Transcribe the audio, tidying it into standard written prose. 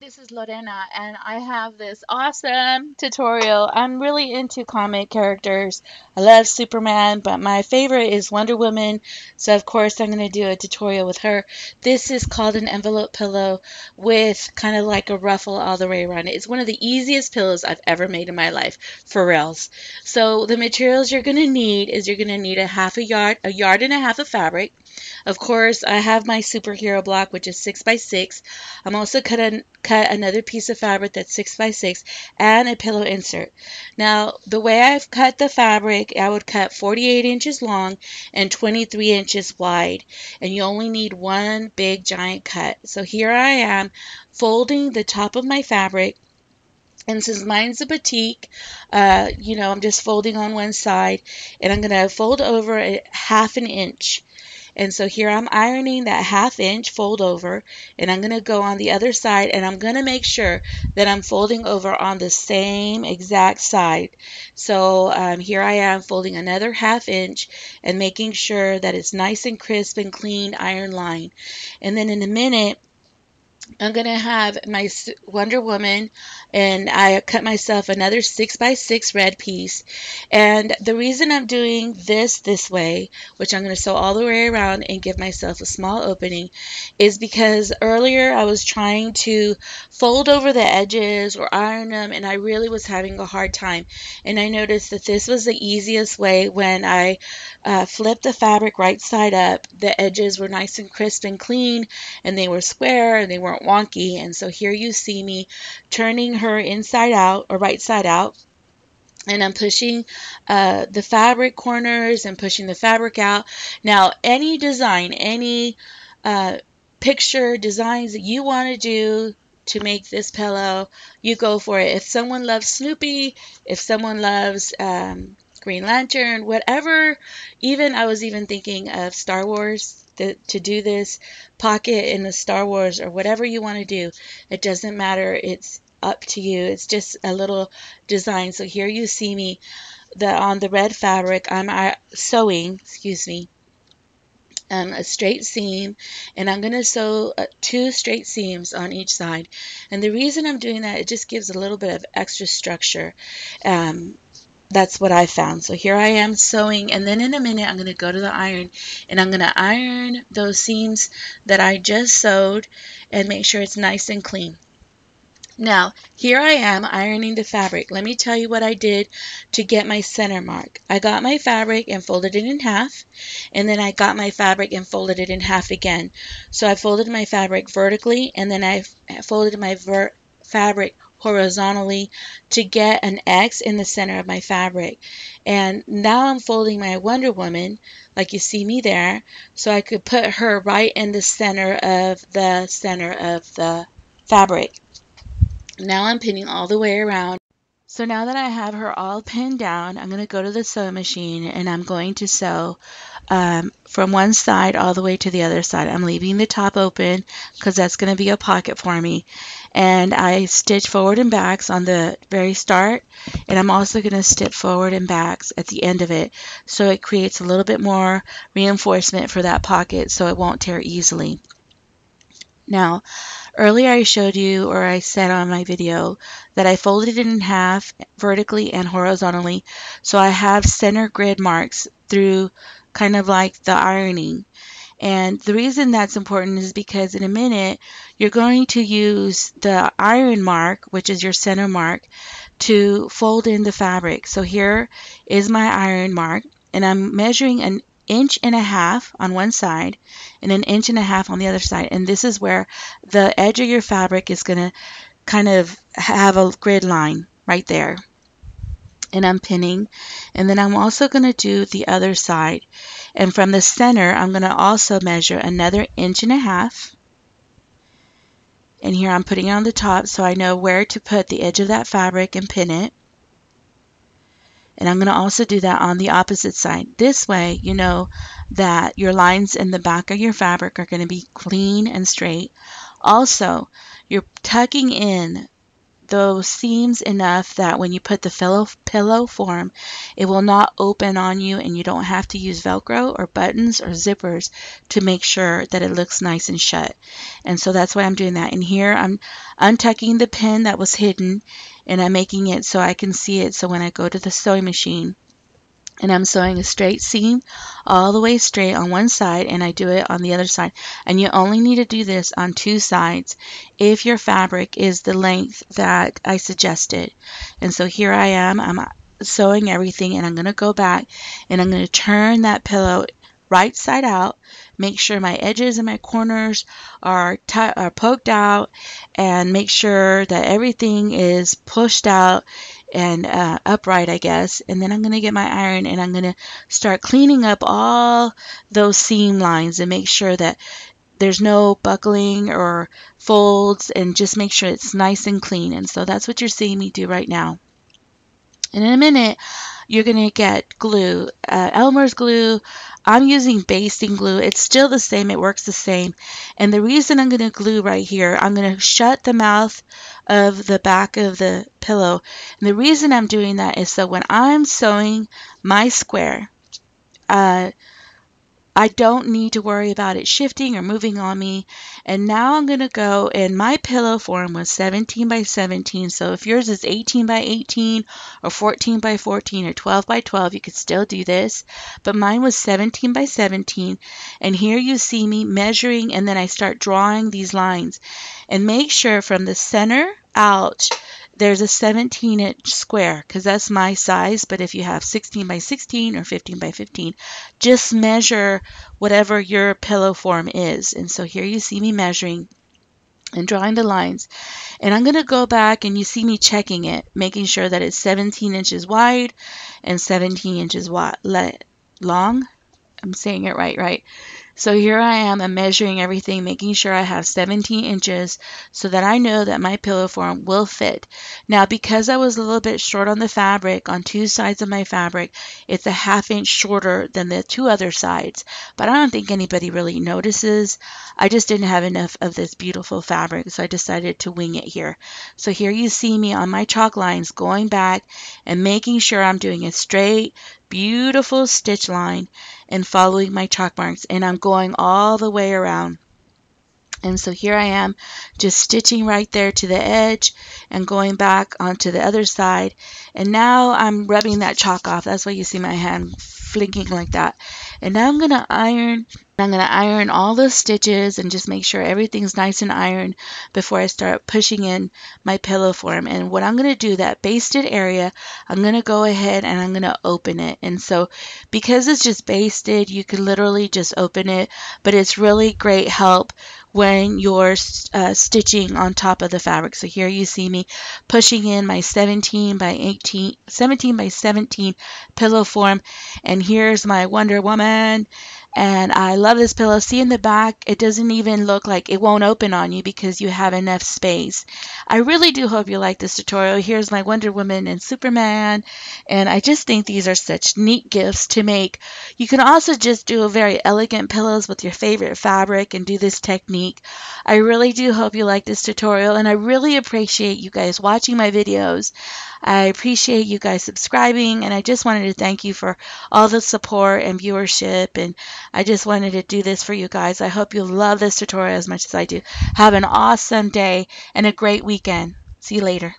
This is Lorena, and I have this awesome tutorial. I'm really into comic characters. I love Superman, but my favorite is Wonder Woman, so of course I'm going to do a tutorial with her. This is called an envelope pillow with kind of like a ruffle all the way around it. It's one of the easiest pillows I've ever made in my life, for reals. So the materials you're going to need is you're going to need a yard and a half of fabric. Of course, I have my superhero block, which is 6 by 6. I'm also cut another piece of fabric that's 6 by 6 and a pillow insert. Now, the way I've cut the fabric, I would cut 48 inches long and 23 inches wide. And you only need one big giant cut. So here I am folding the top of my fabric. And since mine's a batik, I'm just folding on one side, and I'm going to fold over a half an inch. And so here I'm ironing that half inch fold over, and I'm going to go on the other side, and I'm going to make sure that I'm folding over on the same exact side. So here I am folding another half inch and making sure that it's nice and crisp and clean iron line. And then in a minute, I'm going to have my Wonder Woman, and I cut myself another 6 by 6 red piece. And the reason I'm doing this way, which I'm going to sew all the way around and give myself a small opening, is because earlier I was trying to fold over the edges or iron them, and I really was having a hard time. And I noticed that this was the easiest way. When I flipped the fabric right side up, the edges were nice and crisp and clean, and they were square and they weren't wonky. And so here you see me turning her inside out or right side out, and I'm pushing the fabric corners and pushing the fabric out. Now, any design, any picture designs that you want to do to make this pillow, you go for it. If someone loves Snoopy, if someone loves Green Lantern, whatever, I was even thinking of Star Wars to do this pocket in the Star Wars, or whatever you want to do. It doesn't matter. It's up to you. It's just a little design. So here you see me on the red fabric, I'm sewing, a straight seam, and I'm going to sew 2 straight seams on each side. And the reason I'm doing that, it just gives a little bit of extra structure. That's what I found. So here I am sewing, and then in a minute I'm going to go to the iron, and I'm going to iron those seams that I just sewed and make sure it's nice and clean. Now, here I am ironing the fabric. Let me tell you what I did to get my center mark. I got my fabric and folded it in half, and then I got my fabric and folded it in half again. So I folded my fabric vertically, and then I folded my fabric horizontally to get an X in the center of my fabric. And now I'm folding my Wonder Woman, like you see me there, so I could put her right in the center of the fabric. Now I'm pinning all the way around. So now that I have her all pinned down, I'm going to go to the sewing machine, and I'm going to sew from one side all the way to the other side. I'm leaving the top open because that's going to be a pocket for me. And I stitch forward and backs on the very start, and I'm also going to stitch forward and backs at the end of it, so it creates a little bit more reinforcement for that pocket so it won't tear easily. Now, earlier I showed you, or I said on my video, that I folded it in half vertically and horizontally, so I have center grid marks through kind of like the ironing. And the reason that's important is because in a minute you're going to use the iron mark, which is your center mark, to fold in the fabric. So here is my iron mark, and I'm measuring an inch and a half on one side and an inch and a half on the other side. And this is where the edge of your fabric is going to kind of have a grid line right there. And I'm pinning, and then I'm also going to do the other side. And from the center, I'm going to also measure another inch and a half. And here I'm putting it on the top so I know where to put the edge of that fabric and pin it. And I'm going to also do that on the opposite side. This way, you know that your lines in the back of your fabric are going to be clean and straight. Also, you're tucking in those seams enough that when you put the pillow form, it will not open on you and you don't have to use Velcro or buttons or zippers to make sure that it looks nice and shut. And so that's why I'm doing that. And here I'm untucking the pin that was hidden and I'm making it so I can see it. So when I go to the sewing machine, and I'm sewing a straight seam all the way straight on one side, and I do it on the other side. And you only need to do this on two sides if your fabric is the length that I suggested. And so here I am, I'm sewing everything, and I'm going to go back and I'm going to turn that pillow right side out, make sure my edges and my corners are poked out, and make sure that everything is pushed out and upright, I guess. And then I'm going to get my iron and I'm going to start cleaning up all those seam lines and make sure that there's no buckling or folds, and just make sure it's nice and clean. And so that's what you're seeing me do right now. And in a minute, you're going to get glue, Elmer's glue. I'm using basting glue. It's still the same. It works the same. And the reason I'm going to glue right here, I'm going to shut the mouth of the back of the pillow. And the reason I'm doing that is so when I'm sewing my square, I don't need to worry about it shifting or moving on me. And now I'm going to go, and my pillow form was 17 by 17. So if yours is 18 by 18 or 14 by 14 or 12 by 12, you could still do this. But mine was 17 by 17. And here you see me measuring, and then I start drawing these lines. And make sure from the center out, there's a 17-inch square, because that's my size. But if you have 16 by 16 or 15 by 15, just measure whatever your pillow form is. And so here you see me measuring and drawing the lines. And I'm going to go back, and you see me checking it, making sure that it's 17 inches wide and 17 inches long. I'm saying it right? So here I am, I'm measuring everything, making sure I have 17 inches so that I know that my pillow form will fit. Now, because I was a little bit short on the fabric, on two sides of my fabric, it's a ½ inch shorter than the two other sides. But I don't think anybody really notices. I just didn't have enough of this beautiful fabric, so I decided to wing it here. So here you see me on my chalk lines going back and making sure I'm doing a straight, beautiful stitch line and following my chalk marks, and I'm going all the way around. And so here I am just stitching right there to the edge and going back onto the other side. And now I'm rubbing that chalk off. That's why you see my hand flinking like that. And now I'm going to iron. I'm going to iron all the stitches and just make sure everything's nice and ironed before I start pushing in my pillow form. And what I'm going to do, that basted area, I'm going to go ahead and I'm going to open it. And so because it's just basted, you can literally just open it, but it's really great help when you're stitching on top of the fabric. So here you see me pushing in my 17 by 17 pillow form, and here's my Wonder Woman. And I love this pillow. See in the back, it doesn't even look like it won't open on you because you have enough space. I really do hope you like this tutorial. Here's my Wonder Woman and Superman. And I just think these are such neat gifts to make. You can also just do very elegant pillows with your favorite fabric and do this technique. I really do hope you like this tutorial, and I really appreciate you guys watching my videos. I appreciate you guys subscribing, and I just wanted to thank you for all the support and viewership, and I just wanted to do this for you guys. I hope you love this tutorial as much as I do. Have an awesome day and a great weekend. See you later.